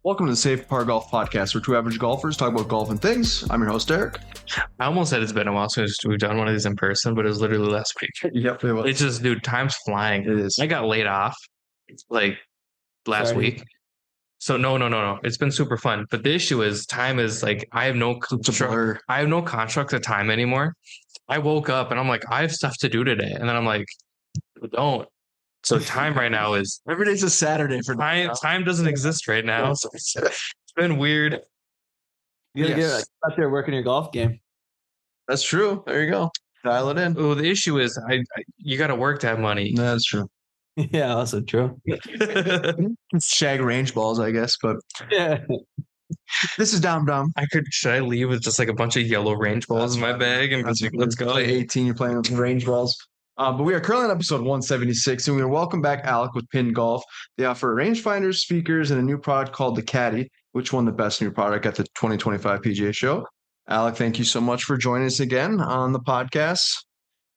Welcome to the Safe Par Golf Podcast, where two average golfers talk about golf and things. I'm your host, Eric. I almost said it's been a while since we've done one of these in person, but it was literally last week. Yep, it was. It's just, dude, time's flying. It is. I got laid off like last week. So no. It's been super fun. But the issue is time is like I have no construct of time anymore. I woke up and I'm like, I have stuff to do today. And then I'm like, don't. So time right now is Every day's a Saturday for time doesn't exist right now. So it's been weird. You gotta get out there working your golf game. That's true. There you go. Dial it in. Oh, the issue is you got to work to have money. That's true. Yeah, also true. Shag range balls, I guess, but Yeah. this is Dom. Should I leave with just like a bunch of yellow range balls in my bag and just like, let's go? Play 18, you're playing with range balls. But we are currently on episode 176, and we welcome back Alec with Pin Golf. They offer rangefinders, speakers, and a new product called the Caddy, which won the best new product at the 2025 PGA Show. Alec, thank you so much for joining us again on the podcast.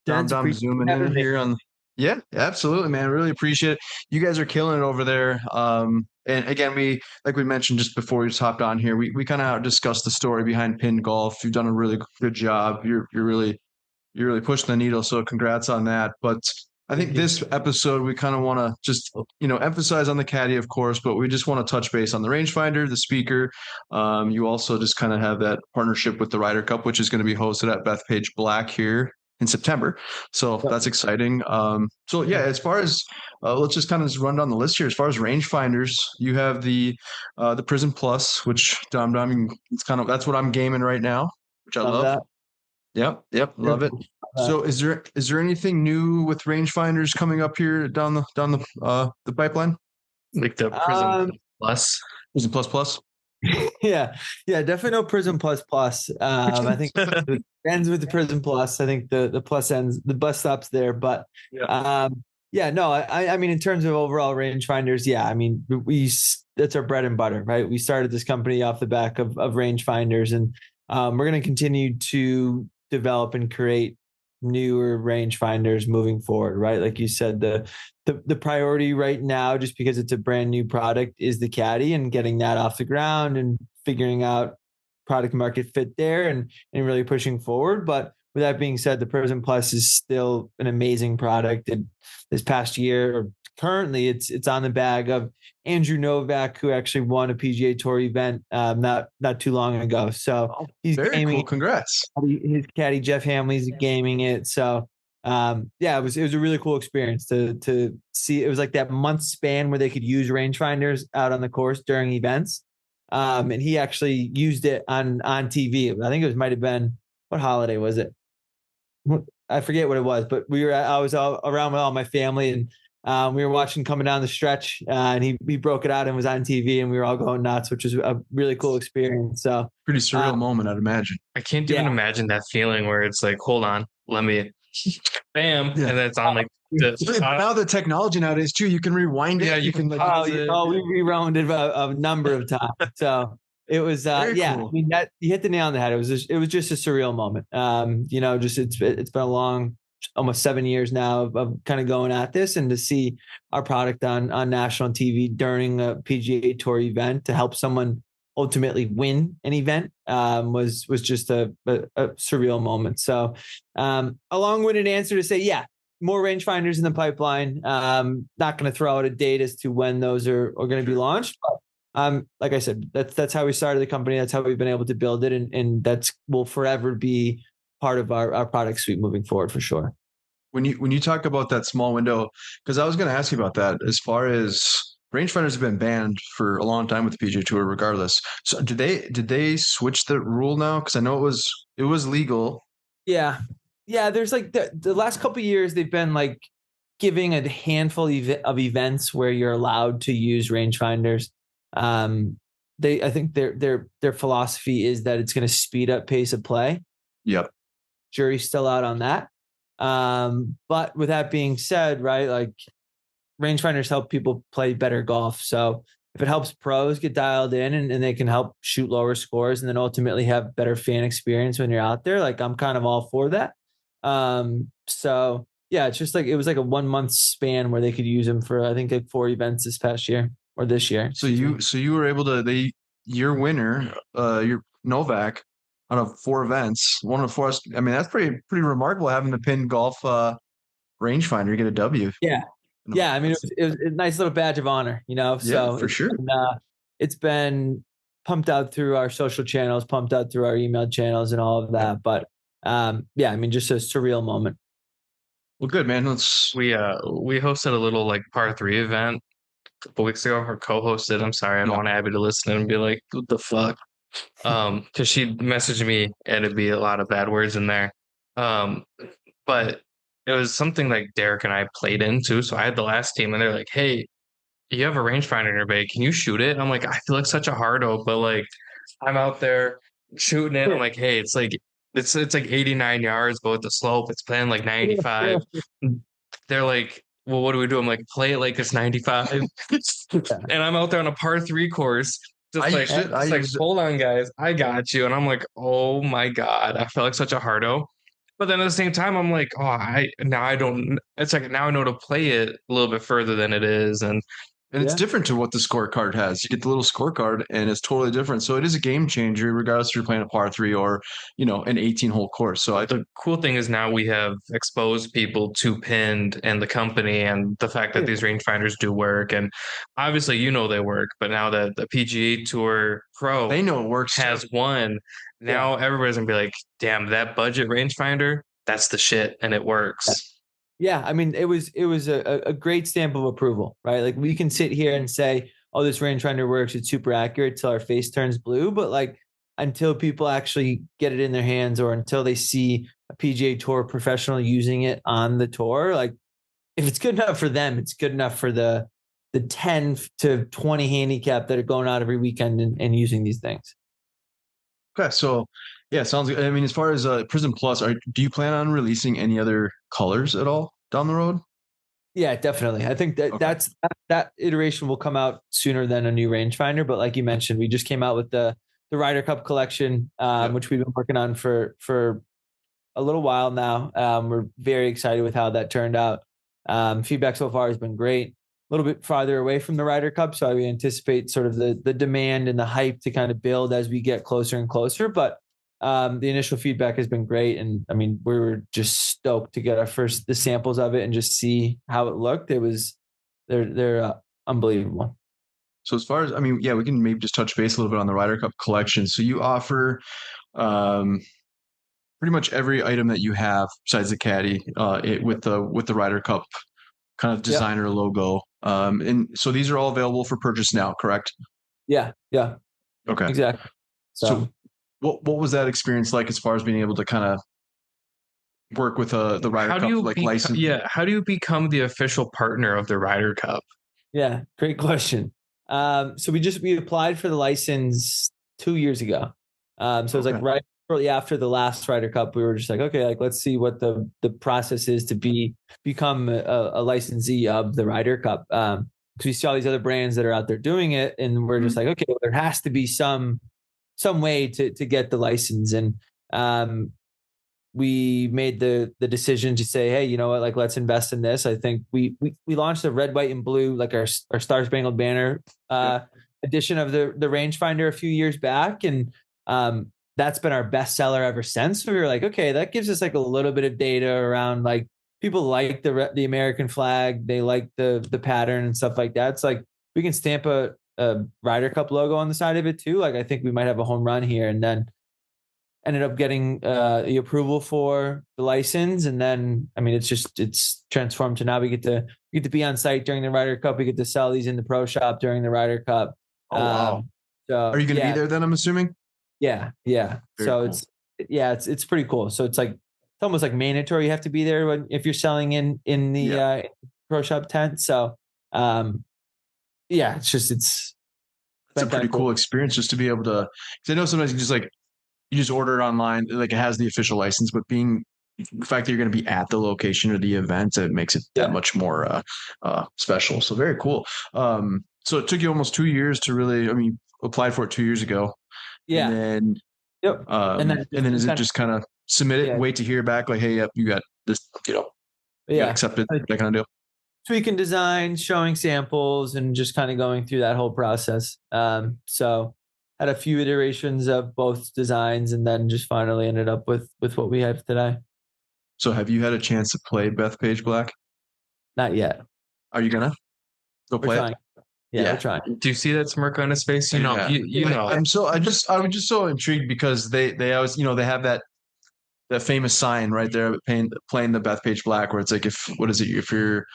Dom zooming in here on. Yeah, absolutely, man. Really appreciate it. You guys are killing it over there. And again, we mentioned just before we just hopped on here, we kind of discussed the story behind Pin Golf. You've done a really good job. You're really pushing the needle. So congrats on that. But I think this episode, we kind of want to just, emphasize on the Caddy, of course, but we just want to touch base on the rangefinder, the speaker. You also just kind of have that partnership with the Ryder Cup, which is going to be hosted at Bethpage Black here in September. So that's exciting. As far as let's just kind of just run down the list here. As far as rangefinders, you have the Prism Plus, which Dom, it's kind of, that's what I'm gaming right now, which I love. That. Yep, love it. So is there anything new with rangefinders coming up here down the pipeline? Like the Prism Plus. Prism Plus? Yeah, definitely no Prism Plus. I think it ends with the Prism Plus. I think the plus ends, the bus stops there. But I mean, in terms of overall rangefinders, I mean, that's our bread and butter, right? We started this company off the back of rangefinders, and we're going to continue to develop and create newer rangefinders moving forward, right? Like you said, the priority right now, just because it's a brand new product, is the Caddy and getting that off the ground and figuring out product market fit there and really pushing forward. But with that being said, the Prism Plus is still an amazing product. And this past year, or currently, it's on the bag of Andrew Novak, who actually won a PGA Tour event not too long ago. So he's very gaming. Cool. Congrats. His caddy Jeff Hamley's gaming it. So it was a really cool experience to see. It was like that month span where they could use rangefinders out on the course during events. And he actually used it on TV. I think it might have been, what holiday was it? I forget what it was, but I was all around with all my family, and we were watching coming down the stretch, and he broke it out and was on TV, and we were all going nuts, which was a really cool experience. So pretty surreal moment, I'd imagine. I can't even imagine that feeling where it's like, hold on, let me, bam, and then it's on like this. Now the technology nowadays too, you can rewind it. Yeah, you can. We rewound it a number of times. So it was, cool. I mean, that you hit the nail on the head. It was just a surreal moment. It's been a long, almost 7 years now of kind of going at this, and to see our product on national TV during a PGA Tour event to help someone ultimately win an event was just a surreal moment. So a long-winded answer to say, more rangefinders in the pipeline. Not going to throw out a date as to when those are going to be launched, but like I said, that's how we started the company. That's how we've been able to build it. And that's will forever be part of our product suite moving forward for sure. When you talk about that small window, because I was going to ask you about that, as far as rangefinders have been banned for a long time with the PGA Tour, regardless. So did they switch the rule now? Because I know it was legal. Yeah. There's like the last couple of years, they've been like giving a handful of events where you're allowed to use rangefinders. I think their philosophy is that it's going to speed up pace of play. Yep. Jury's still out on that. But with that being said, right, like rangefinders help people play better golf. So if it helps pros get dialed in and they can help shoot lower scores and then ultimately have better fan experience when you're out there, like I'm kind of all for that. It's just like, it was like a 1 month span where they could use them for, I think, like 4 events this past year. or this year. So you were able to your winner, your Novak, out of 4 events, one of the 4. I mean, that's pretty remarkable having the Pin Golf rangefinder get a W. Yeah. Yeah. I mean, it was a nice little badge of honor, Yeah, so for sure. It's been pumped out through our social channels, pumped out through our email channels and all of that. Yeah. But I mean, just a surreal moment. Well, good, man. We hosted a little like par 3 event a couple weeks ago, or co-hosted. I'm sorry, I don't want Abby to listen and be like, what the fuck? Because she messaged me and it'd be a lot of bad words in there. But it was something like Derek and I played into. So I had the last team and they're like, hey, you have a rangefinder in your bay. Can you shoot it? And I'm like, I feel like such a hardo, but like I'm out there shooting it. I'm like, hey, it's like 89 yards, but with the slope, it's playing like 95. They're like, well, what do we do? I'm like, play it like it's 95. And I'm out there on a par 3 course. Hold on, guys, I got you. And I'm like, oh my God, I felt like such a hardo. But then at the same time, I'm like, now I know to play it a little bit further than it is. And it's different to what the scorecard has. You get the little scorecard and it's totally different. So it is a game changer, regardless if you're playing a par 3 or, an 18-hole course. So the cool thing is now we have exposed people to Pinned and the company and the fact that these rangefinders do work. And obviously, they work. But now that the PGA Tour Pro, they know it works, has won. Now everybody's gonna be like, damn, that budget rangefinder, that's the shit, and it works. Yeah, I mean, it was a great stamp of approval, right? Like we can sit here and say, oh, this rangefinder works, it's super accurate till our face turns blue, but like until people actually get it in their hands or until they see a PGA Tour professional using it on the tour, like if it's good enough for them, it's good enough for the 10 to 20 handicap that are going out every weekend and using these things. Okay, so yeah, sounds good. I mean, as far as Prism Plus, do you plan on releasing any other colors at all down the road? Yeah, definitely. I think that iteration will come out sooner than a new rangefinder. But like you mentioned, we just came out with the Ryder Cup collection, which we've been working on for a little while now. We're very excited with how that turned out. Feedback so far has been great. A little bit farther away from the Ryder Cup, so we anticipate sort of the demand and the hype to kind of build as we get closer and closer. But the initial feedback has been great, and I mean, we were just stoked to get the samples of it and just see how it looked. They're unbelievable. So as far as, I mean, yeah, we can maybe just touch base a little bit on the Ryder Cup collection. So you offer pretty much every item that you have besides the caddy with the Ryder Cup kind of designer logo. And so these are all available for purchase now, correct? Yeah. Okay. Exactly. So what was that experience like as far as being able to kind of work with the Ryder Cup license? Yeah. How do you become the official partner of the Ryder Cup? Yeah, great question. So we applied for the license 2 years ago. So it was like right shortly after the last Ryder Cup, we were just like, okay, like let's see what the process is to become a licensee of the Ryder Cup. Because we see all these other brands that are out there doing it, and we're just like, okay, well, there has to be some way to get the license. And we made the decision to say, hey, you know what, like let's invest in this. I think we launched the red, white, and blue, like our Star Spangled Banner edition of the rangefinder a few years back, and that's been our best seller ever since. So we were like, okay, that gives us like a little bit of data around like people like the American flag, they like the pattern and stuff like that. It's like we can stamp a Ryder Cup logo on the side of it too. Like I think we might have a home run here. And then ended up getting the approval for the license, and then I mean it's transformed to now we get to be on site during the Ryder Cup. We get to sell these in the pro shop during the Ryder Cup. Oh wow! So are you going to be there then? I'm assuming. Yeah. Very so cool. it's pretty cool. So it's almost like mandatory. You have to be there if you're selling in the pro shop tent. So it's a pretty cool experience just to be able to. Because I know sometimes you just order it online, like it has the official license, but the fact that you're going to be at the location of the event, it makes it that much more special. So very cool. So it took you almost 2 years to really, I mean, applied for it 2 years ago. Yeah. And then, and then is it just kind of submit it, wait to hear back, like, hey, yep, you got this, you got accepted, that kind of deal? tweaking designs, showing samples, and just kind of going through that whole process. So had a few iterations of both designs, and then just finally ended up with what we have today. So have you had a chance to play Bethpage Black? Not yet. Are you gonna go play it? Yeah, we're trying. Do you see that smirk on his face? You know, Yeah. you know. I was just so intrigued because they always, they have that famous sign right there playing the Bethpage Black, where it's like, if you're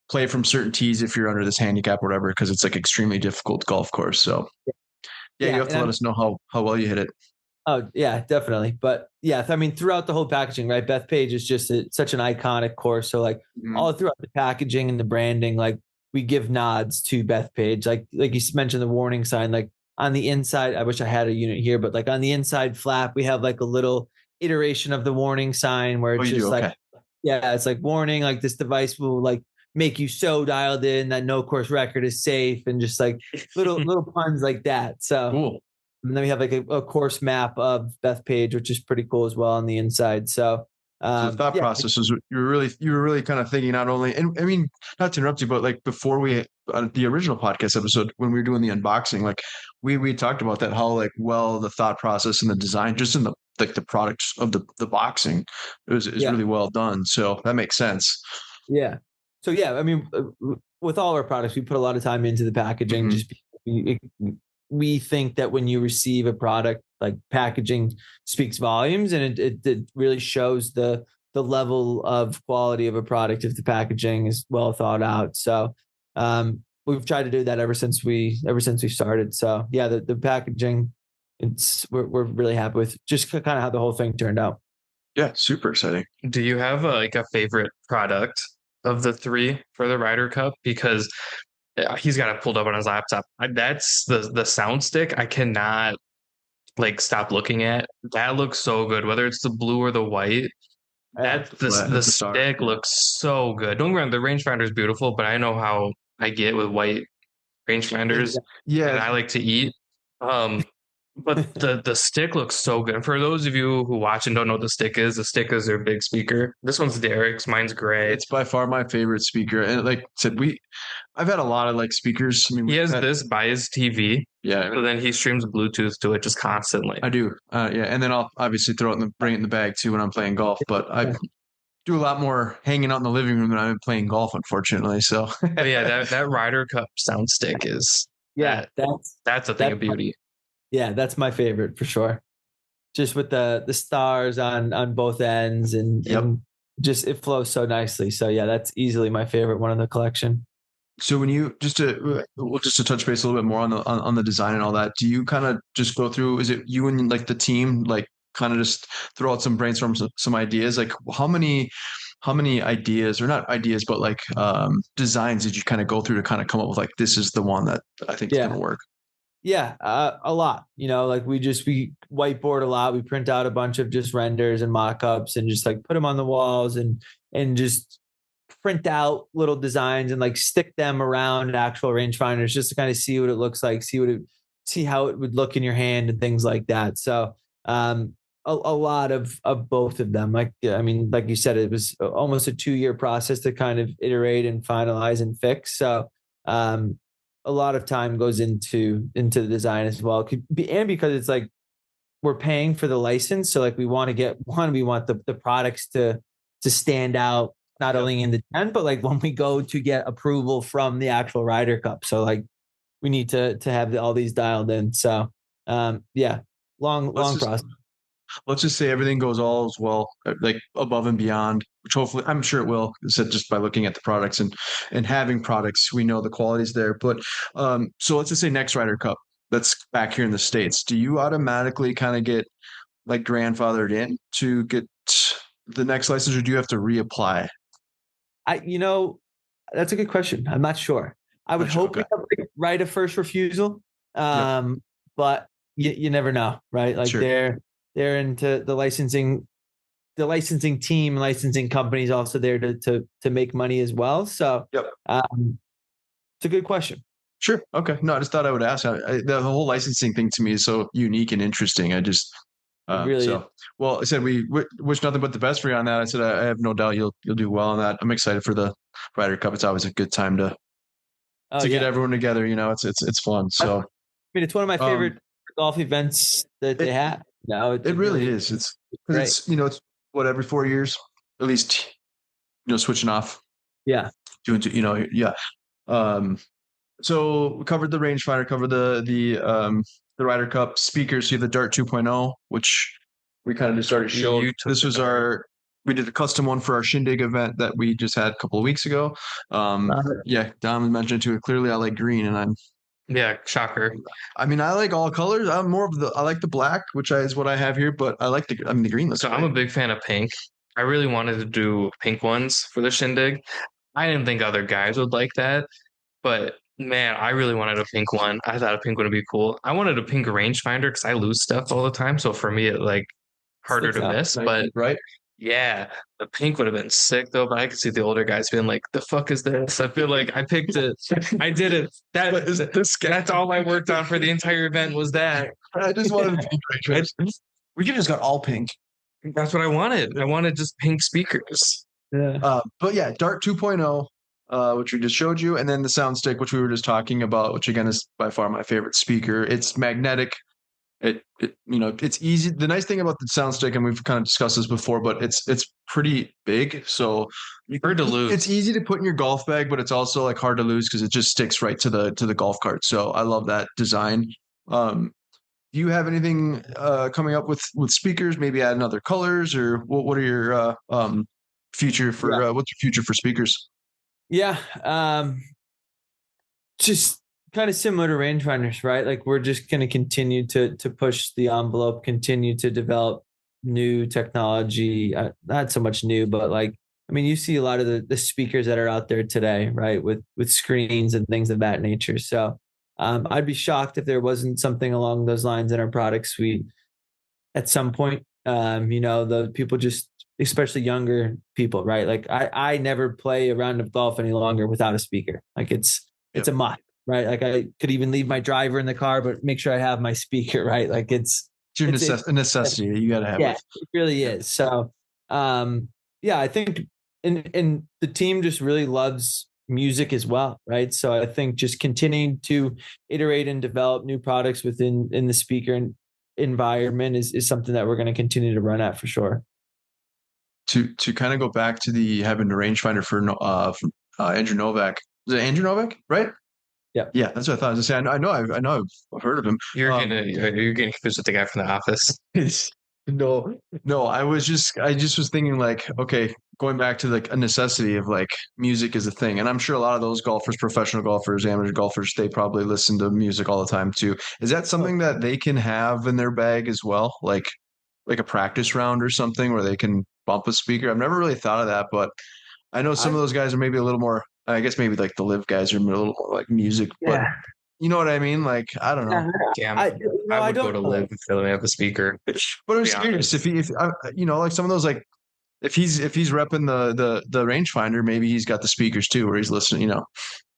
play from certain tees, if you're under this handicap or whatever, because it's like extremely difficult golf course. So yeah, you have to let us know how well you hit it. Oh yeah, definitely. But yeah, I mean, throughout the whole packaging, right? Bethpage is just such an iconic course. So like all throughout the packaging and the branding, like we give nods to Bethpage. Like you mentioned the warning sign, like on the inside, I wish I had a unit here, but like on the inside flap, we have like a little iteration of the warning sign where it's it's like warning, like this device will like make you so dialed in that no course record is safe, and just like little puns like that. So cool. And then we have like a course map of Bethpage, which is pretty cool as well on the inside. So the thought process was you were really kind of thinking not only, and I mean, not to interrupt you, but like before we the original podcast episode when we were doing the unboxing, like we talked about that, how like well the thought process and the design just in the products of the boxing is really well done. So that makes sense. Yeah. So yeah, I mean, with all our products, we put a lot of time into the packaging. Just we think that when you receive a product, like packaging speaks volumes, and it really shows the level of quality of a product if the packaging is well thought out. So we've tried to do that ever since we started. So yeah, the packaging, we're really happy with just kind of how the whole thing turned out. Yeah, super exciting. Do you have a favorite product of the three for the Ryder Cup? Because he's got it pulled up on his laptop. That's the sound stick. I cannot like stop looking at. That looks so good, whether it's the blue or the white. The stick looks so good. Don't get me wrong, the rangefinder is beautiful, but I know how I get with white rangefinders. Yeah, and I like to eat. But the stick looks so good. For those of you who watch and don't know what the stick is their big speaker. This one's Derek's. Mine's gray. It's by far my favorite speaker. And like I said, I've had a lot of like speakers. I mean, he has this by his TV. Yeah. So then he streams Bluetooth to it just constantly. I do. Yeah. And then I'll obviously bring it in the bag too when I'm playing golf. But I do a lot more hanging out in the living room than I'm playing golf, unfortunately. So but yeah, that Ryder Cup sound stick is that's a thing of beauty. Yeah, that's my favorite for sure. Just with the stars on both ends and just it flows so nicely. So yeah, that's easily my favorite one in the collection. So when you just to touch base a little bit more on the design and all that, do you kind of just go through? Is it you and like the team like kind of just throw out brainstorm some ideas? Like how many ideas, or not ideas, but like designs did you kind of go through to kind of come up with like this is the one that I think is going to work? Yeah, a lot. Like we whiteboard a lot. We print out a bunch of just renders and mock-ups and just like put them on the walls and just print out little designs and like stick them around actual rangefinders just to kind of see what it looks like, see how it would look in your hand and things like that. So a lot of both of them. Like, I mean, like you said, it was almost a 2-year process to kind of iterate and finalize and fix. So a lot of time goes into the design as well. And because it's like we're paying for the license. So like we want the products to stand out, not only in the tent, but like when we go to get approval from the actual Ryder Cup. So like we need to have all these dialed in. So long process. Let's just say everything goes all as well, like above and beyond, which hopefully I'm sure it will. Said just by looking at the products and having products, we know the quality's there. But so let's just say next Ryder Cup that's back here in the States. Do you automatically kind of get like grandfathered in to get the next license, or do you have to reapply? That's a good question. I'm not sure. I would hope we have right of first refusal, but you never know, right? Like they're into the licensing team, licensing companies also there to make money as well. So it's a good question. Sure. Okay. No, I just thought I would ask. The whole licensing thing to me is so unique and interesting. I Really. So, well, I said we wish nothing but the best for you on that. I said I have no doubt you'll do well on that. I'm excited for the Ryder Cup. It's always a good time to get everyone together. You know, it's fun. So, I mean, it's one of my favorite golf events that they have. No, it really is. It's it's what, every 4 years at least. Switching off. Yeah. Doing yeah. So we covered the rangefinder, covered the Ryder Cup speakers. You have the Dart 2.0, which we kind of just started showing. This was we did a custom one for our Shindig event that we just had a couple of weeks ago. Yeah, Dom mentioned too. Clearly, I like green, and shocker. I mean, I like all colors. I'm more of I like the black, which is what I have here, but I like the green. So I'm a big fan of pink. I really wanted to do pink ones for the Shindig. I didn't think other guys would like that, but man, I really wanted a pink one. I thought a pink one would be cool. I wanted a pink rangefinder because I lose stuff all the time. So for me, it harder to miss. But right, yeah, the pink would have been sick though. But I could see the older guys being like, "The fuck is this?" I feel like I picked it. I did it. That's all I worked on for the entire event was that. I just wanted pink rangefinder. We could just got all pink. That's what I wanted. I wanted just pink speakers. Yeah. But yeah, Dart 2.0, which we just showed you, and then the Sound Stick, which we were just talking about, which again is by far my favorite speaker. It's magnetic. It's easy. The nice thing about the Sound Stick, and we've kind of discussed this before, but it's pretty big, so hard to lose. It's easy to put in your golf bag, but it's also hard to lose because it just sticks right to the golf cart. So I love that design. Do you have anything coming up with speakers? Maybe add in other colors, or what are your future for what's your future for speakers? Yeah, just kind of similar to rangefinders, right? We're just going to continue to push the envelope, continue to develop new technology. Not so much new, but you see a lot of the speakers that are out there today, right? With screens and things of that nature. So. I'd be shocked if there wasn't something along those lines in our product suite at some point. The people just, especially younger people, right? I never play a round of golf any longer without a speaker. It's a must, right? I could even leave my driver in the car, but make sure I have my speaker, right? It's a necessity. You got to have it. It really is. So, I think, and the team just really loves music as well, right? So I think just continuing to iterate and develop new products within the speaker environment is something that we're going to continue to run at for sure. To kind of go back to having the rangefinder for Andrew Novak. Is it Andrew Novak, right? Yeah, that's what I thought. I was saying, I know I've heard of him. You're getting confused with the guy from The Office. No, I just was thinking okay, going back to a necessity of music is a thing. And I'm sure a lot of those golfers, professional golfers, amateur golfers, they probably listen to music all the time too. Is that something that they can have in their bag as well? Like a practice round or something where they can bump a speaker? I've never really thought of that, but I know some of those guys are maybe a little more, I guess maybe the live guys are a little more music, but you know what I mean? I don't know. I would go to live if they don't have a speaker. But I'm curious if some of those if he's repping the rangefinder, maybe he's got the speakers too, where he's listening.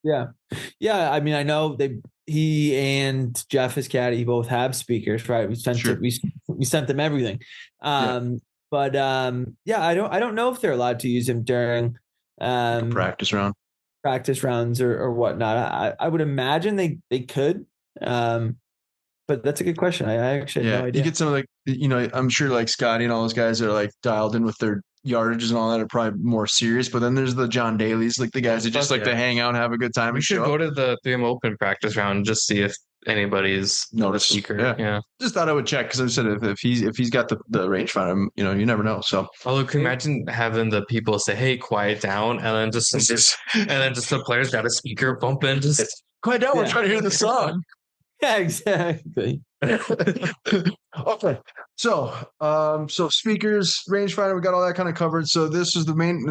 Yeah. I mean, I know he and Jeff, his caddy, both have speakers, right? We sent them everything. But I don't know if they're allowed to use them during practice rounds or whatnot. I would imagine they could. But that's a good question. I actually have no idea. You get some of I'm sure Scotty and all those guys that are dialed in with their yardages and all that are probably more serious. But then there's the John Daly's, the guys that just like to hang out and have a good time. We should go to the 3M Open practice round and just see if anybody's noticed. Speaker. Yeah. Just thought I would check because I said if he's got the rangefinder, you never know. So, although, can you imagine having the people say, "Hey, quiet down," and then just the players got a speaker bumping, just quiet down. We're trying to hear the song. Yeah, exactly. Okay. So speakers, rangefinder, we got all that kind of covered. So this is the main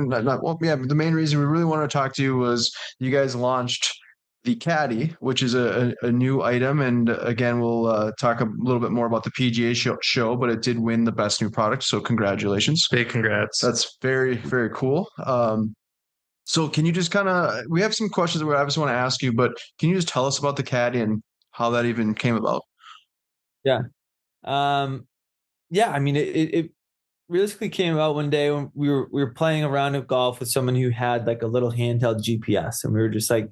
reason we really wanted to talk to you was you guys launched the Caddy, which is a new item. And again, we'll talk a little bit more about the PGA show, but it did win the best new product. So congratulations. Big congrats. That's very, very cool. So can you just we have some questions that I just want to ask you, but can you just tell us about the Caddy and how that even came about? Yeah. yeah, I mean, it realistically came out one day when we were playing a round of golf with someone who had like a little handheld GPS, and we were just like,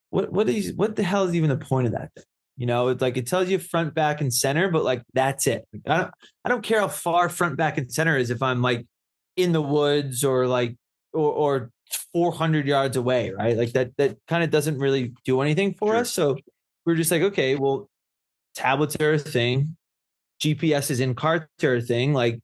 what the hell is even the point of that thing? You know, it's like it tells you front, back, and center, but like that's it. Like, I don't care how far front, back, and center is if I'm like in the woods or like or 400 yards away, right? Like that kind of doesn't really do anything for us. So we're just like, okay, well, tablets are a thing, GPS is in carts are a thing. Like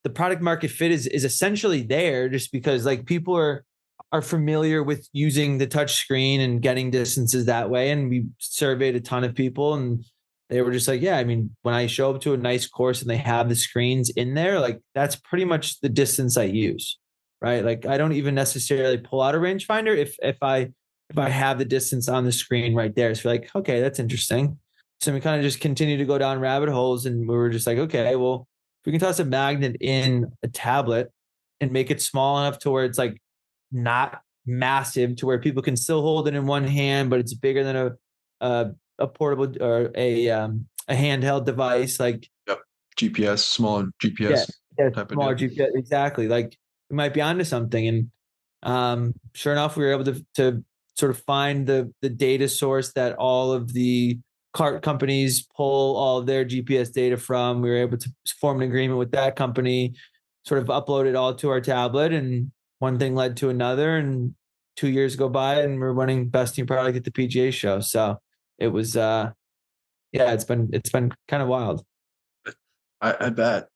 the product market fit is essentially there just because like people are familiar with using the touch screen and getting distances that way. And we surveyed a ton of people and they were just like, yeah, I mean, when I show up to a nice course and they have the screens in there, like that's pretty much the distance I use. Right. Like I don't even necessarily pull out a rangefinder if I have the distance on the screen right there. So like, okay, that's interesting. So we kind of just continue to go down rabbit holes and we were just like, okay, well, if we can toss a magnet in a tablet and make it small enough to where it's like not massive to where people can still hold it in one hand, but it's bigger than a portable or a handheld device. Like GPS, small GPS type smaller of deal. GPS, exactly. Like we might be onto something. And sure enough, we were able to sort of find the data source that all of the cart companies pull all of their GPS data from. We were able to form an agreement with that company, sort of upload it all to our tablet, and one thing led to another. And 2 years go by, and we're winning best new product at the PGA show. So it was, it's been kind of wild. I bet.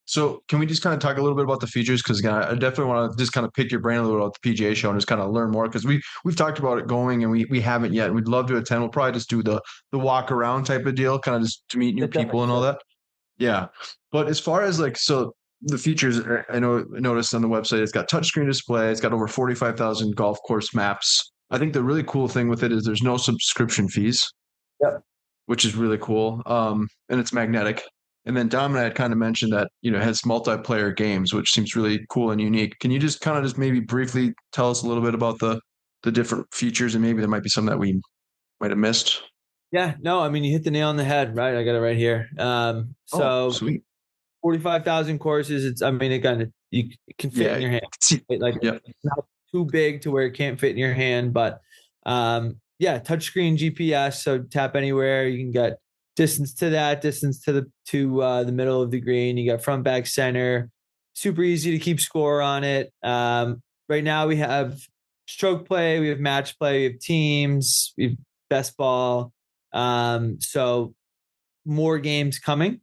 So can we just kind of talk a little bit about the features? Because again, I definitely want to just kind of pick your brain a little about the PGA show and just kind of learn more because we've talked about it going and we haven't yet. We'd love to attend. We'll probably just do the walk around type of deal, kind of just to meet new people and all that. Yeah. But as far as like, so the features, I noticed on the website, it's got touchscreen display. It's got over 45,000 golf course maps. I think the really cool thing with it is there's no subscription fees. Yep. Which is really cool. And it's magnetic. And then Dominic had kind of mentioned that, it has multiplayer games, which seems really cool and unique. Can you just kind of just maybe briefly tell us a little bit about the different features and maybe there might be some that we might have missed? Yeah, no, I mean, you hit the nail on the head, right? I got it right here. Sweet. 45,000 courses. Again, it can fit in your hand. It's not too big to where it can't fit in your hand, but touchscreen GPS. So tap anywhere, you can get distance to that, distance to the middle of the green. You got front, back, center. Super easy to keep score on it. Right now we have stroke play, we have match play, we have teams, we have best ball. So more games coming.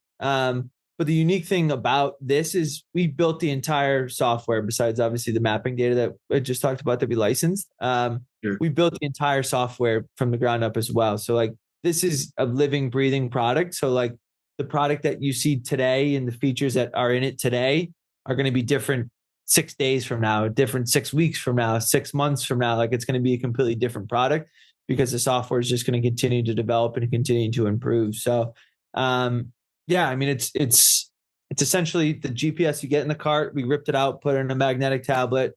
But the unique thing about this is we built the entire software besides obviously the mapping data that I just talked about that we licensed. Sure. We built the entire software from the ground up as well. So like this is a living, breathing product. So like the product that you see today and the features that are in it today are going to be different 6 days from now, different 6 weeks from now, 6 months from now. Like it's going to be a completely different product because the software is just going to continue to develop and continue to improve. So, it's essentially the GPS you get in the cart. We ripped it out, put it in a magnetic tablet,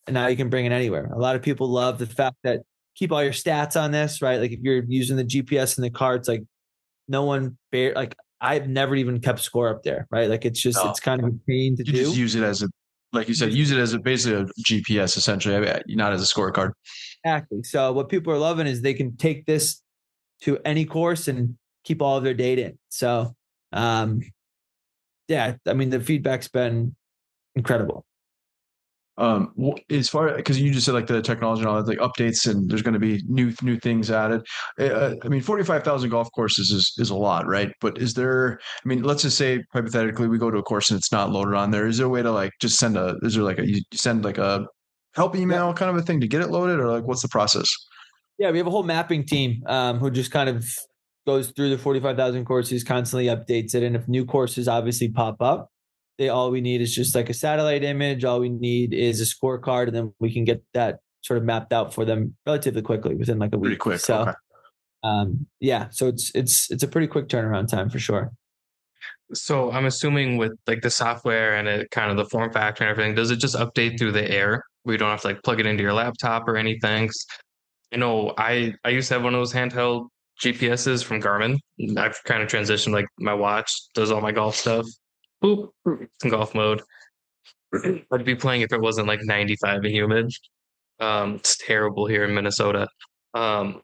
and now you can bring it anywhere. A lot of people love the fact that keep all your stats on this, right? Like if you're using the GPS in the carts, like I've never even kept score up there, right? Like it's kind of a pain to do. Just use it as like you said, use it as basically a GPS essentially, not as a scorecard. Exactly. So what people are loving is they can take this to any course and keep all of their data in. So, the feedback's been incredible. As far because you just said like the technology and all that, like updates and there's going to be new things added. 45,000 golf courses is a lot, right? But is there? Let's just say hypothetically we go to a course and it's not loaded on there. Is there a way to like just send you send like a help email kind of a thing to get it loaded, or like what's the process? Yeah, we have a whole mapping team who just kind of goes through the 45,000 courses, constantly updates it, and if new courses obviously pop up, all we need is just like a satellite image. All we need is a scorecard, and then we can get that sort of mapped out for them relatively quickly within like a week. Pretty quick. So, okay. So it's a pretty quick turnaround time for sure. So I'm assuming with like the software and it kind of the form factor and everything, does it just update through the air? We don't have to like plug it into your laptop or anything. I know I used to have one of those handheld GPSs from Garmin. I've kind of transitioned, like my watch does all my golf stuff. Boop, it's in golf mode. I'd be playing if it wasn't like 95 and humid. It's terrible here in Minnesota. Um,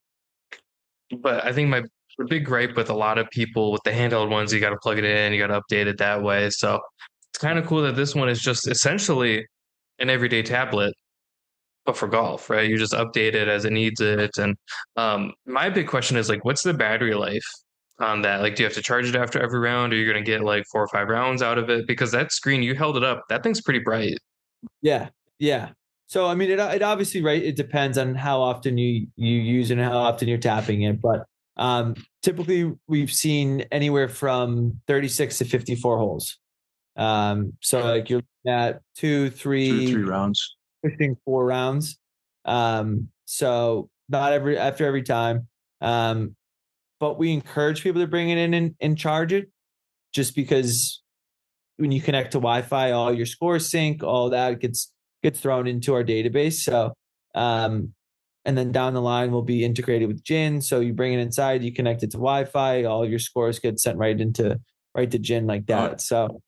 but I think the big gripe with a lot of people with the handheld ones, you got to plug it in, you got to update it that way. So it's kind of cool that this one is just essentially an everyday tablet, but for golf, right? You just update it as it needs it. And my big question is like, what's the battery life on that? Like, do you have to charge it after every round? Or you're going to get like 4 or 5 rounds out of it? Because that screen, you held it up, that thing's pretty bright. Yeah. Yeah. So, I mean, it obviously, right. It depends on how often you use it and how often you're tapping it. But typically we've seen anywhere from 36 to 54 holes. So like you're looking at 2, 3 rounds, pushing 4 rounds. So not after every time. But we encourage people to bring it in and charge it, just because when you connect to Wi-Fi, all your scores sync, all that gets thrown into our database. So, and then down the line will be integrated with Jin. So you bring it inside, you connect it to Wi-Fi, all your scores get sent right to Jin like that. So,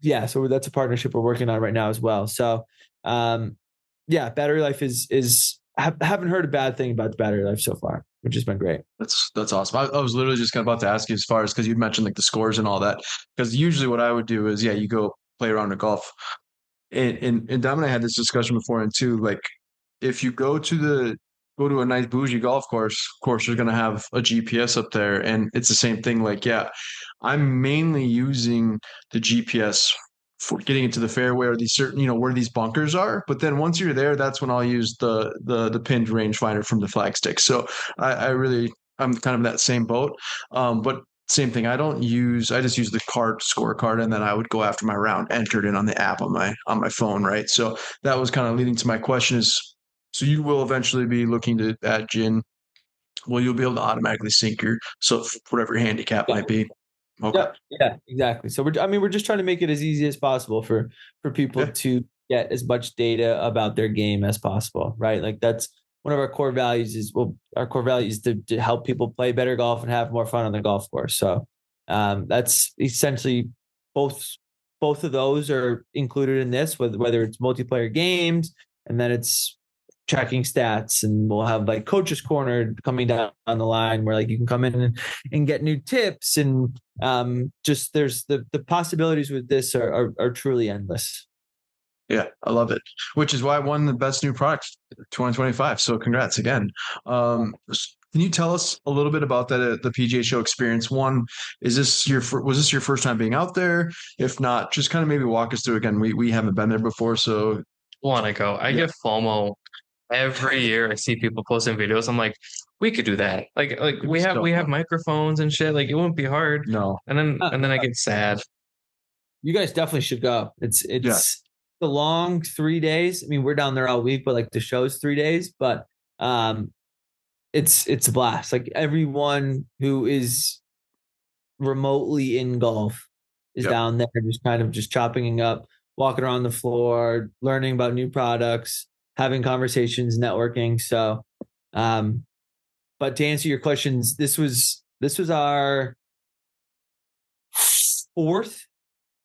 yeah, so that's a partnership we're working on right now as well. So, yeah, battery life is I haven't heard a bad thing about the battery life so far, which has been great. That's awesome. I was literally just kind of about to ask you as far as, because you mentioned like the scores and all that. Because usually what I would do is, you go play around a golf. And Dom and I had this discussion before, and too, like if you go to a nice bougie golf course, of course you're gonna have a GPS up there, and it's the same thing. Like, I'm mainly using the GPS for getting into the fairway or these certain, where these bunkers are. But then once you're there, that's when I'll use the pinned rangefinder from the flagstick. So I'm kind of that same boat. But same thing. I just use the scorecard, and then I would go after my round entered in on the app on my phone. Right. So that was kind of leading to my question is, so you will eventually be looking to add Jin. Well, you'll be able to automatically sync whatever your handicap might be. Okay. Yeah, exactly. So we're just trying to make it as easy as possible for people to get as much data about their game as possible. Right. Like that's one of our core values our core value is to help people play better golf and have more fun on the golf course. So that's essentially both of those are included in this, whether it's multiplayer games, and then it's tracking stats, and we'll have like coaches corner coming down on the line where like you can come in and get new tips, and just there's the possibilities with this are truly endless. Yeah, I love it, which is why I won the best new product 2025. So congrats again. Can you tell us a little bit about that the PGA Show experience? One, was this your first time being out there? If not, just kind of maybe walk us through again. We haven't been there before, so Want to go? I get FOMO every year. I see people posting videos. I'm like, we could do that. Like we have microphones and shit. Like it wouldn't be hard. No. And then I get sad. You guys definitely should go. It's a long 3 days. I mean, we're down there all week, but like the show's 3 days. But it's a blast. Like everyone who is remotely in golf is down there, just chopping up, walking around the floor, learning about new products, having conversations, networking. So, but to answer your questions, this was our 4th.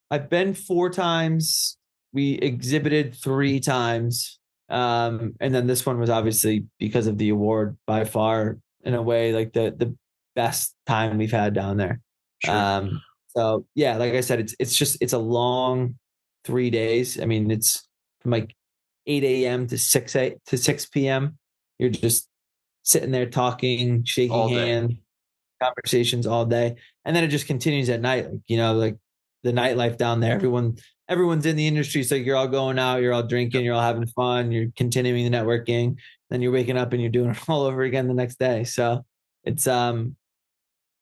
I've been 4 times. We exhibited 3 times. And then this one was obviously, because of the award, by far in a way like the best time we've had down there. Sure. So yeah, like I said, it's a long 3 days. I mean, it's from like 8 a.m. to 6 p.m. You're just sitting there talking, shaking hands, conversations all day. And then it just continues at night. Like the nightlife down there, everyone's in the industry. So you're all going out, you're all drinking, you're all having fun, you're continuing the networking, then you're waking up and you're doing it all over again the next day. So it's, I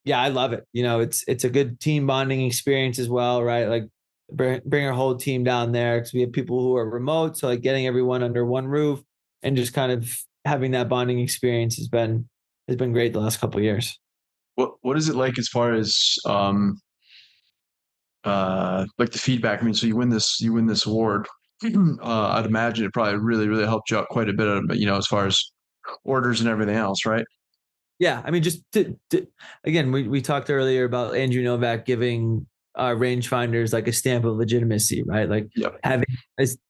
love it. It's a good team bonding experience as well, right? Like bring our whole team down there, because we have people who are remote. So like getting everyone under one roof and just kind of having that bonding experience has been great the last couple of years. What is it like as far as like the feedback? I mean, so you win this award. I'd imagine it probably really, really helped you out quite a bit, as far as orders and everything else, right? Yeah, I mean, just again, we talked earlier about Andrew Novak giving rangefinders like a stamp of legitimacy, right? Like having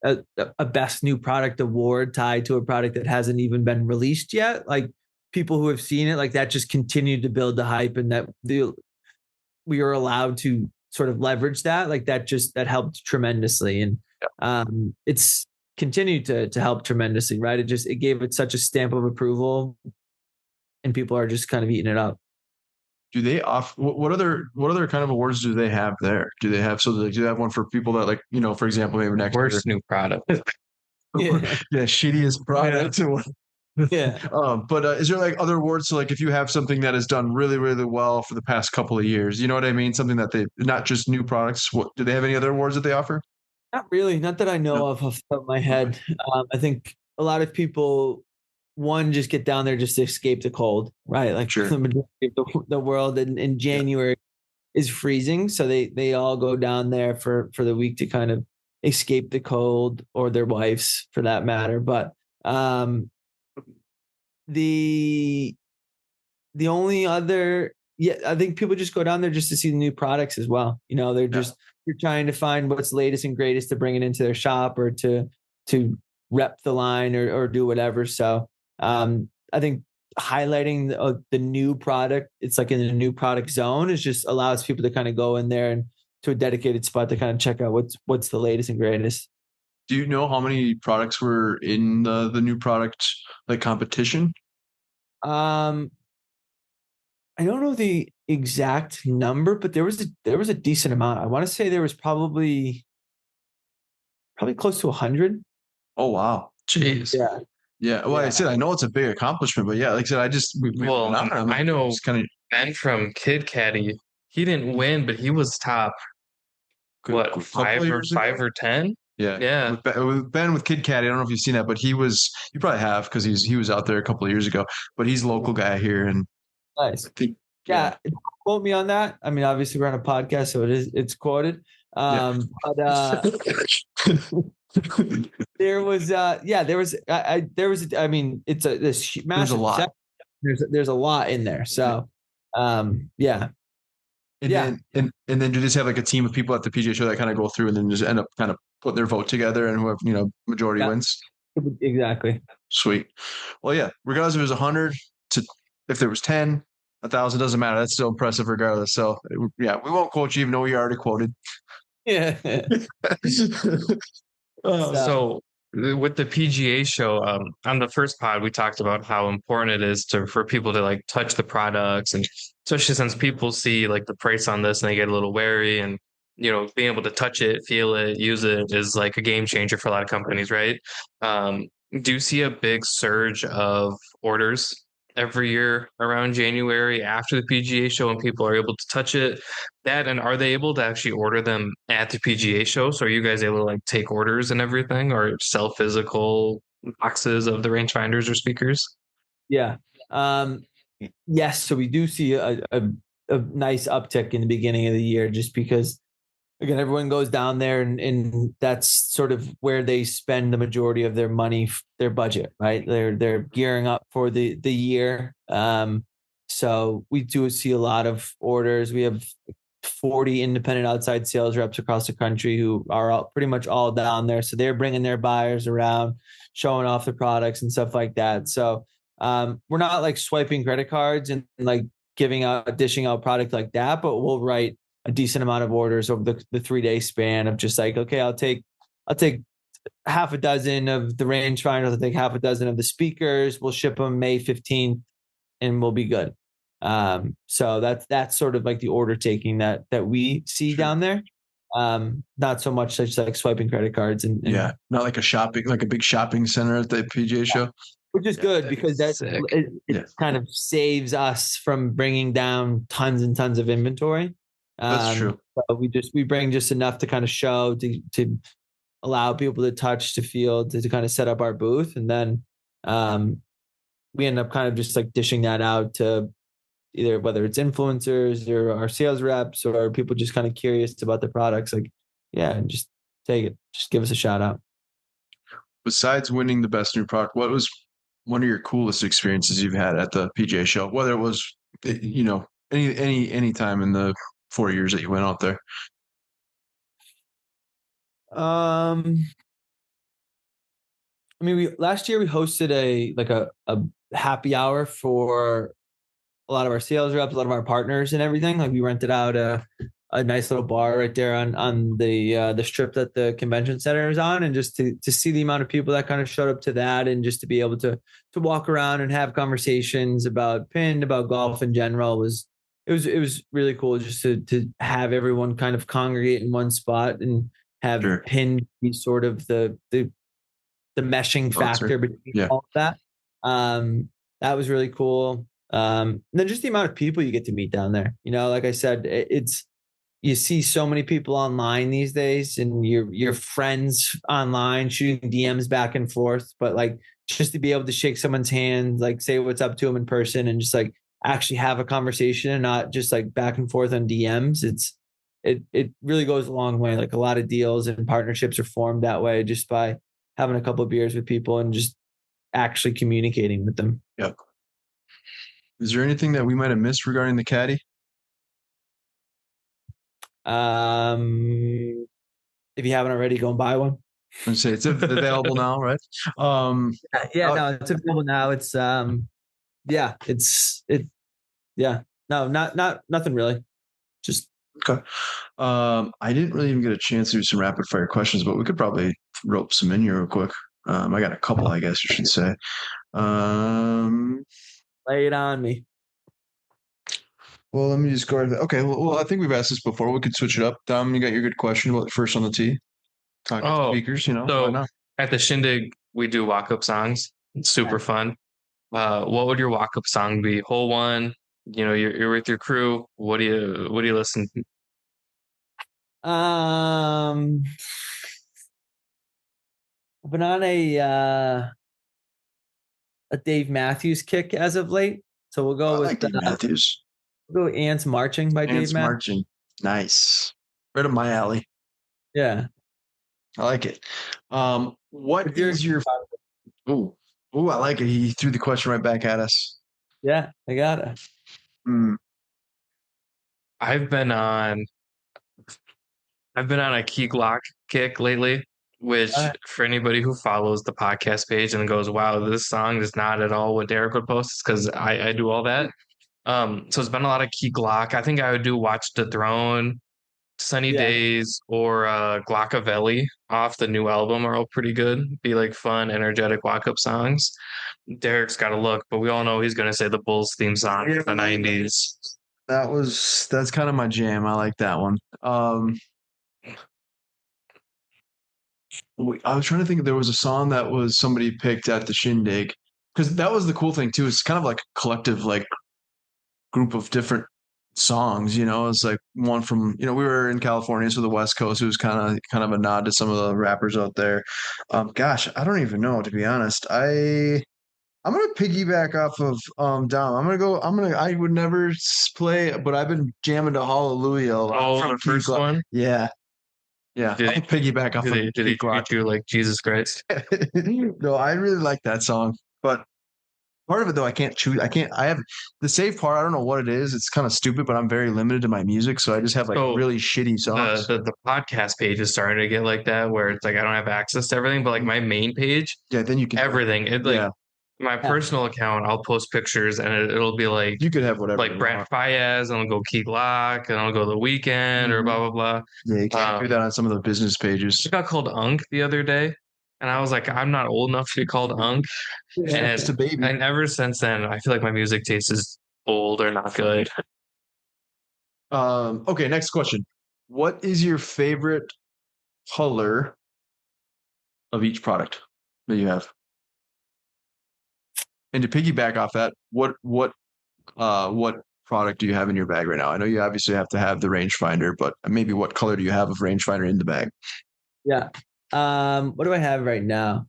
a best new product award tied to a product that hasn't even been released yet. Like people who have seen it, like that just continued to build the hype, and that we were allowed to sort of leverage that. Like that helped tremendously, and it's continued to help tremendously, right? It gave it such a stamp of approval, and people are just kind of eating it up. Do they off what other kind of awards do they have there? Do they have do they have one for people that, like, for example, maybe next worst new product? Shittiest product. Yeah. But is there like other awards? So like if you have something that has done really, really well for the past couple of years, you know what I mean? Something that not just new products. What do they have any other awards that they offer? Not really, not that I know of off the top of my head. I think a lot of people just get down there just to escape the cold, right? Like sure. The majority of the world in January is freezing, so they all go down there for the week to kind of escape the cold, or their wives for that matter. But the only other, I think people just go down there just to see the new products as well. They're just you're trying to find what's latest and greatest to bring it into their shop, or to rep the line, or do whatever. So I think highlighting the new product, it's like in a new product zone, is just allows people to kind of go in there and to a dedicated spot to kind of check out what's the latest and greatest. Do you know how many products were in the new product like competition? I don't know the exact number, but there was a decent amount. I want to say there was probably close to 100. Oh wow! Jeez. Yeah. Yeah. Well, I said I know it's a big accomplishment, but yeah, like I said, I know Ben from Kid Caddy. He didn't win, but he was top. What, 5 or 10? Yeah. With Ben with Kid Caddy, I don't know if you've seen that, but you probably have, because he was out there a couple of years ago. But he's a local guy here, and nice. Yeah, quote me on that. I mean, obviously we're on a podcast, so it's quoted. But there was I mean, it's this massive. There's a lot. There's a lot in there. So yeah. And then do you just have like a team of people at the PGA show that kind of go through and then just end up kind of putting their vote together, and whoever, majority wins? Exactly. Sweet. Well, yeah, regardless if it was 100 to if there was 10, 1,000, doesn't matter. That's still impressive regardless. So yeah, we won't quote you even though we already quoted. Yeah. So with the PGA show, on the first pod, we talked about how important it is for people to like touch the products, and especially since people see like the price on this and they get a little wary, and being able to touch it, feel it, use it is like a game changer for a lot of companies, right? Do you see a big surge of orders every year around January after the PGA show, and people are able to touch it? And are they able to actually order them at the PGA show? So are you guys able to like take orders and everything, or sell physical boxes of the rangefinders or speakers? Yeah. Yes. So we do see a nice uptick in the beginning of the year, just because, again, everyone goes down there, and that's sort of where they spend the majority of their money, their budget, right? They're gearing up for the year. So we do see a lot of orders. We have 40 independent outside sales reps across the country who are pretty much all down there. So they're bringing their buyers around, showing off the products and stuff like that. So we're not like swiping credit cards and like dishing out product like that, but we'll write a decent amount of orders over the 3-day span of just like, okay, I'll take half a dozen of the rangefinders, I'll take half a dozen of the speakers. We'll ship them May 15th and we'll be good. So that's sort of like the order taking that we see down there. Not so much such like swiping credit cards and yeah, not like a big shopping center at the PGA show. Which is good, because it kind of saves us from bringing down tons and tons of inventory. That's true. So we bring just enough to kind of show, to allow people to touch, to feel, to kind of set up our booth. And then we end up kind of just like dishing that out to either whether it's influencers or our sales reps or people just kind of curious about the products. Like, yeah, just take it. Just give us a shout out. Besides winning the best new product, what was one of your coolest experiences you've had at the PGA show, whether it was, any time in the 4 years that you went out there? I mean, last year we hosted a happy hour for a lot of our sales reps, a lot of our partners and everything. Like we rented out a nice little bar right there on the strip that the convention center is on, and just to see the amount of people that kind of showed up to that, and just to be able to walk around and have conversations about pin, about golf in general was really cool just to have everyone kind of congregate in one spot and have pin be sort of the meshing factor between all of that. That was really cool. And then just the amount of people you get to meet down there. Like I said, you see so many people online these days, and your friends online shooting DMs back and forth. But like just to be able to shake someone's hand, like say what's up to them in person, and just like actually have a conversation and not just like back and forth on DMs. It really goes a long way. Like a lot of deals and partnerships are formed that way just by having a couple of beers with people and just actually communicating with them. Yep. Is there anything that we might have missed regarding the caddy? If you haven't already, go and buy one. I'd say it's available now, right? No, it's available now. It's no, not nothing really. Just okay. I didn't really even get a chance to do some rapid fire questions, but we could probably rope some in here real quick. I got a couple, I guess you should say. Lay it on me. Well, let me just go ahead. Okay. Well, I think we've asked this before. We could switch it up. Dom, you got your good question about first on the tee. Talking speakers, So at the Shindig, we do walk-up songs. It's super fun. What would your walk-up song be? Hole one. You're with your crew. What do you listen to? I've been on a Dave Matthews kick as of late, so we'll go with Dave Matthews. We'll go Ants Marching by Dave Matthews. Marching, nice, right up my alley. Yeah, I like it. What is your? Ooh, I like it. He threw the question right back at us. Yeah, I got it. I've been on a Key Glock kick lately, which for anybody who follows the podcast page and goes, wow, this song is not at all what Derek would post, because I do all that. So it's been a lot of Key Glock. I think I would do Watch the Throne, Sunny Days, or Glockavelli off the new album are all pretty good. Be like fun, energetic walk-up songs. Derek's got to look, but we all know he's going to say the Bulls theme song from the 90s. That's kind of my jam. I like that one. I was trying to think if there was a song that was somebody picked at the Shindig, because that was the cool thing too. It's kind of like a collective group of different songs. It's like one from we were in California, so the West Coast. It was kind of a nod to some of the rappers out there. Gosh, I don't even know, to be honest. I'm gonna piggyback off of Dom. I would never play, but I've been jamming to Hallelujah a lot. Oh, from the first one? Yeah. I'll piggyback off of Did he treat you like Jesus Christ? No, I really like that song. But part of it though, I have the save part, I don't know what it is. It's kind of stupid, but I'm very limited to my music, so I just have really shitty songs. The podcast page is starting to get like that, where it's like I don't have access to everything, but like my main page, then you can everything. My personal account, I'll post pictures and it'll be like you could have whatever, like Brad Fayez, and I'll go Key Glock, and I'll go The Weeknd or blah blah blah. Yeah, you can't do that on some of the business pages. I got called Unk the other day, and I was like, I'm not old enough to be called Unk. It's a baby. And ever since then, I feel like my music taste is old or not good. Okay, next question. What is your favorite color of each product that you have? And to piggyback off that, what product do you have in your bag right now? I know you obviously have to have the rangefinder, but maybe what color do you have of rangefinder in the bag? Yeah. What do I have right now?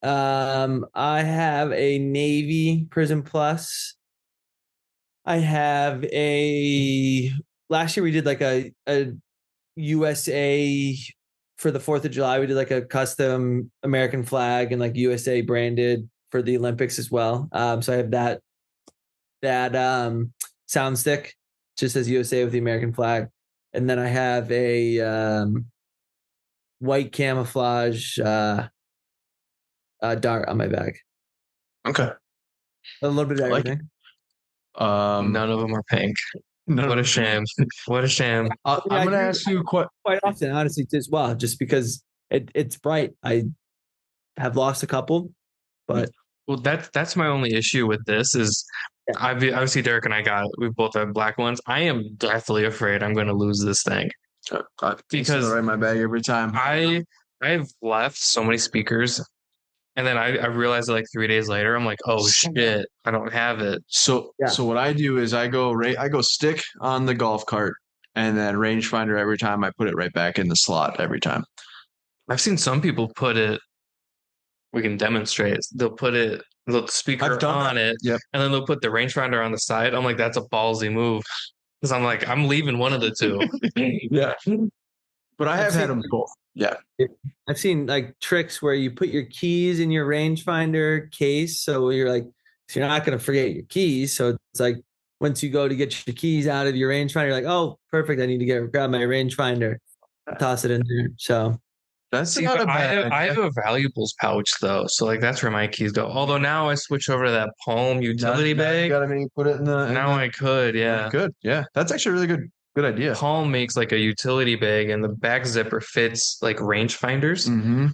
I have a Navy Prism Plus. I have last year we did like a USA for the 4th of July. We did like a custom American flag and like USA branded for the Olympics as well. So I have that sound stick, just as USA with the American flag, and then I have a white camouflage dart on my bag. Okay. A little bit of I like everything. None of them are pink. What a shame. What a shame. I'm going to ask you quite often, honestly, as well, just because it's bright. I have lost a couple, but Well, that's my only issue with this is obviously Derek and I got it. We both have black ones. I am deathly afraid I'm going to lose this thing because I write my bag every time. I've left so many speakers, and then I realized like 3 days later, I'm like, oh shit, I don't have it. So what I do is I go stick on the golf cart, and then rangefinder every time. I put it right back in the slot every time. I've seen some people put it. We can demonstrate. They'll put it, the speaker on it, and then they'll put the rangefinder on the side. I'm like, that's a ballsy move, because I'm like, I'm leaving one of the two. Yeah, but I have had them both. Yeah, I've seen like tricks where you put your keys in your rangefinder case, so you're not going to forget your keys. So it's like once you go to get your keys out of your rangefinder, you're like, oh, perfect, I need to grab my rangefinder, toss it in there. So that's not a bad. I have a valuables pouch though, so like that's where my keys go. Although now I switch over to that Palm utility bag. You gotta put it in the. Now I could, yeah. Good, yeah. That's actually a really good idea. Palm makes like a utility bag, and the back zipper fits like rangefinders, and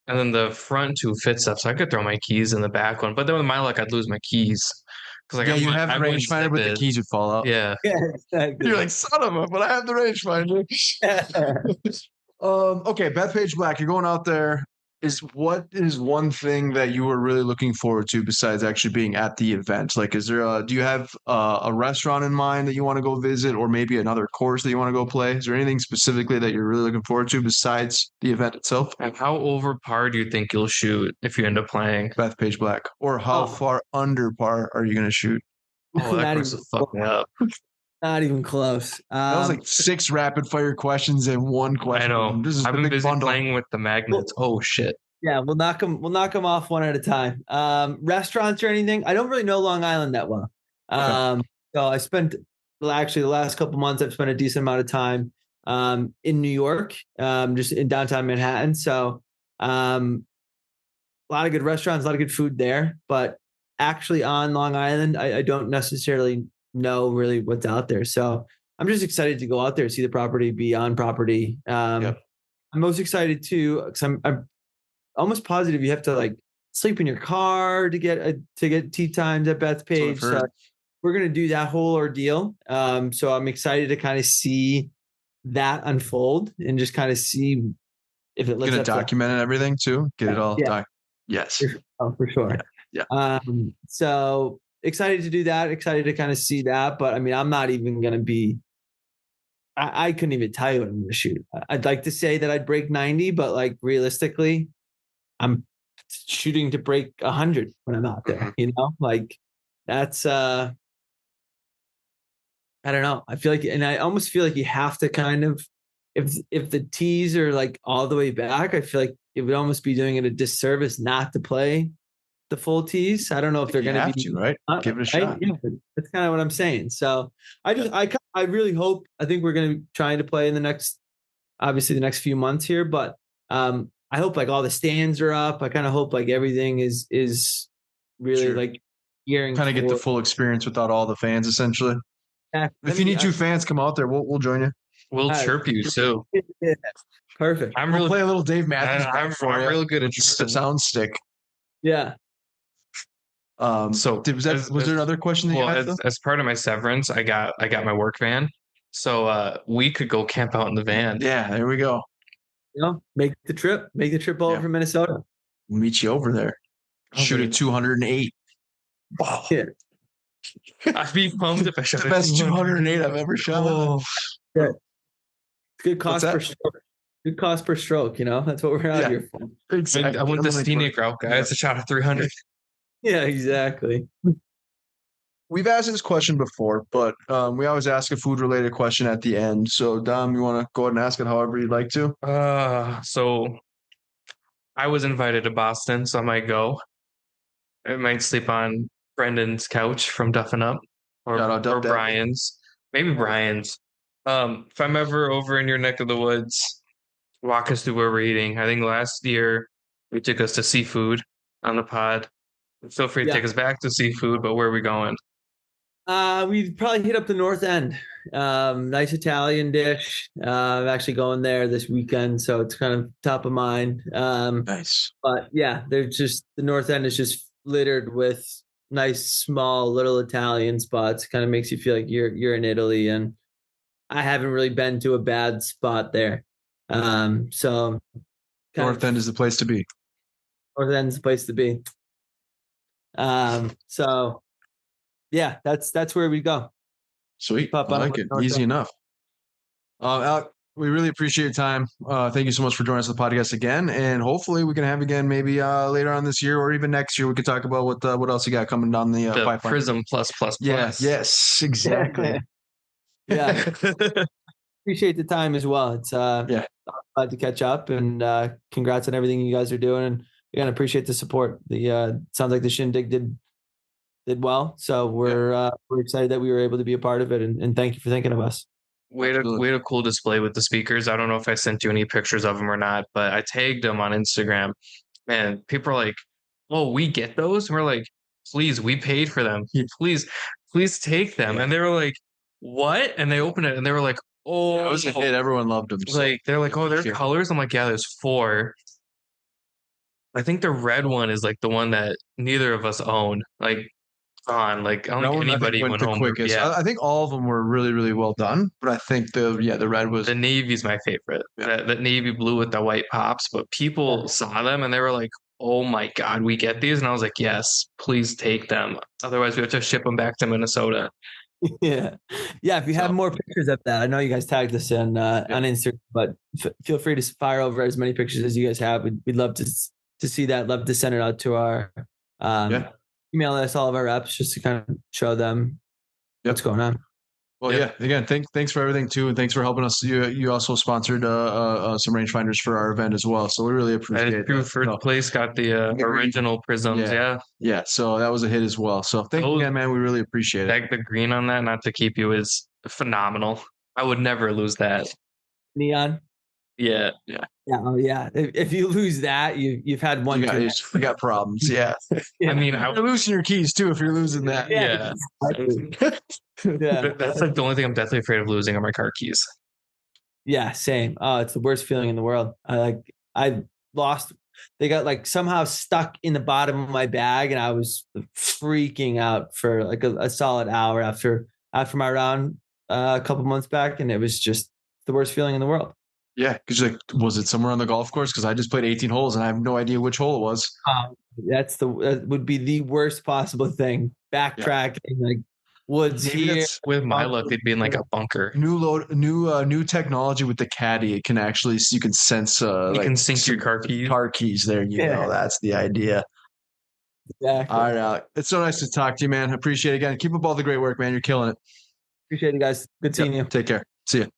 then the front two fits up. So I could throw my keys in the back one, but then with my luck, I'd lose my keys. Because like you have a rangefinder, but the keys would fall out. Yeah, exactly. You're like, son of a, but I have the rangefinder. Okay, Bethpage Black, you're going out there. What is one thing that you were really looking forward to besides actually being at the event? Like, do you have a restaurant in mind that you want to go visit, or maybe another course that you want to go play? Is there anything specifically that you're really looking forward to besides the event itself? And how over par do you think you'll shoot if you end up playing Bethpage Black? Or how far under par are you going to shoot? Oh, that person fucked me up. Not even close. That was like 6 rapid fire questions and 1 question. I know. I've been busy playing with the magnets. Oh shit. Yeah, we'll knock them off one at a time. Restaurants or anything? I don't really know Long Island that well. So I spent the last couple months. I've spent a decent amount of time in New York, just in downtown Manhattan. So a lot of good restaurants, a lot of good food there. But actually on Long Island, I don't necessarily know really what's out there. So I'm just excited to go out there, see the property, be on property. I'm most excited too, because I'm almost positive you have to like sleep in your car to get tee times at Bethpage. So we're gonna do that whole ordeal. So I'm excited to kind of see that unfold and just kind of see if it lets. Gonna document and everything too. Get it all. Yes. For sure. Yeah. So excited to do that. Excited to kind of see that. But I mean, I'm not even gonna be. I couldn't even tell you what I'm gonna shoot. I'd like to say that I'd break 90, but like realistically, I'm shooting to break 100 when I'm out there, like that's, I don't know. I feel like, and I almost feel like you have to kind of, if the tees are like all the way back, I feel like it would almost be doing it a disservice not to play the full tees. I don't know if they're going to be right. Give it a shot. Yeah, that's kind of what I'm saying. So I really hope, I think we're going to be trying to play in the next few months here, but, I hope like all the stands are up. I kind of hope like everything is really like gearing. Kind of get the full experience without all the fans, essentially. Yeah, if you need 2 fans, come out there. We'll join you. We'll chirp you too. Yeah, perfect. We'll play a little Dave Matthews. I'm real good at the sound stick. Yeah. So was there another question that you had? As part of my severance, I got my work van, so we could go camp out in the van. Yeah, there we go. Make the trip over from Minnesota. We'll meet you over there. Shoot at 208. Wow. Yeah. I'd be pumped if I shot the best 208 I've ever shot. Oh, yeah. Good cost per stroke. Good cost per stroke. That's what we're out here for. Exactly. I went the scenic route, guys. I shot a 300. Yeah, exactly. We've asked this question before, but we always ask a food-related question at the end. So, Dom, you want to go ahead and ask it however you'd like to? So I was invited to Boston, so I might go. I might sleep on Brendan's couch from Duffin Up, Shout out Duff or Daddy. Brian's, maybe Brian's. If I'm ever over in your neck of the woods, walk us through where we're eating. I think last year we took us to seafood on the pod. Feel free to take us back to seafood, but where are we going? We'd probably hit up the North End. Nice Italian dish. I'm actually going there this weekend, so it's kind of top of mind. Nice. But yeah, there's just the North End is just littered with nice, small, little Italian spots. Kind of makes you feel like you're in Italy, and I haven't really been to a bad spot there. So North End is the place to be. North End's the place to be. So yeah, that's where we go. Sweet. I like it. Easy enough. Alec, we really appreciate your time. Thank you so much for joining us on the podcast again. And hopefully we can have you again maybe later on this year or even next year. We could talk about what else you got coming down the pipeline. Prism plus. Yeah, yes, exactly. Yeah. Appreciate the time as well. It's glad to catch up, and congrats on everything you guys are doing. And again, appreciate the support. The sounds like the Shindig did well. So we're excited that we were able to be a part of it, and thank you for thinking of us. We had a cool display with the speakers. I don't know if I sent you any pictures of them or not, but I tagged them on Instagram. Man, people are like, "Oh, we get those?" And we're like, "Please, we paid for them. Please take them." And they were like, "What?" And they opened it and they were like, "Oh, it was a hit. Everyone loved them." Like they're like, "Oh, there's colors." I'm like, "Yeah, there's 4." I think the red one is like the one that neither of us own. Like, I don't think anybody went home. Quickest. Yeah. I think all of them were really, really well done, but I think the red was the navy's my favorite. Yeah. That navy blue with the white pops, but people saw them and they were like, "Oh my God, we get these!" And I was like, "Yes, please take them. Otherwise, we have to ship them back to Minnesota." Yeah. If you have more pictures of that, I know you guys tagged us on Instagram, but feel free to fire over as many pictures as you guys have. We'd love to see that. Love to send it out to our email us all of our reps just to kind of show them what's going on. Well, again, thanks for everything too, and thanks for helping us. You also sponsored some rangefinders for our event as well, so we really appreciate it. First place got the original prisms, yeah. So that was a hit as well. So thank you again, man. We really appreciate it. The green on that, not to keep you, is phenomenal. I would never lose that. Neon. Yeah. Oh yeah. If you lose that, you've had one. You got problems. Yeah. I mean, you're losing your keys too if you're losing that. Yeah. That's like the only thing I'm deathly afraid of losing are my car keys. Yeah, same. Oh, it's the worst feeling in the world. I lost. They got like somehow stuck in the bottom of my bag, and I was freaking out for like a solid hour after my round a couple months back, and it was just the worst feeling in the world. Yeah, because like, was it somewhere on the golf course? Because I just played 18 holes and I have no idea which hole it was. That would be the worst possible thing. Backtracking, like woods here. With my luck, they'd be in like a bunker. New technology with the caddy. It can actually you can sense. You can sync your car keys. There, you know that's the idea. Exactly. All right, Alec. It's so nice to talk to you, man. I appreciate it again. Keep up all the great work, man. You're killing it. Appreciate it, guys. Good seeing you. Take care. See you.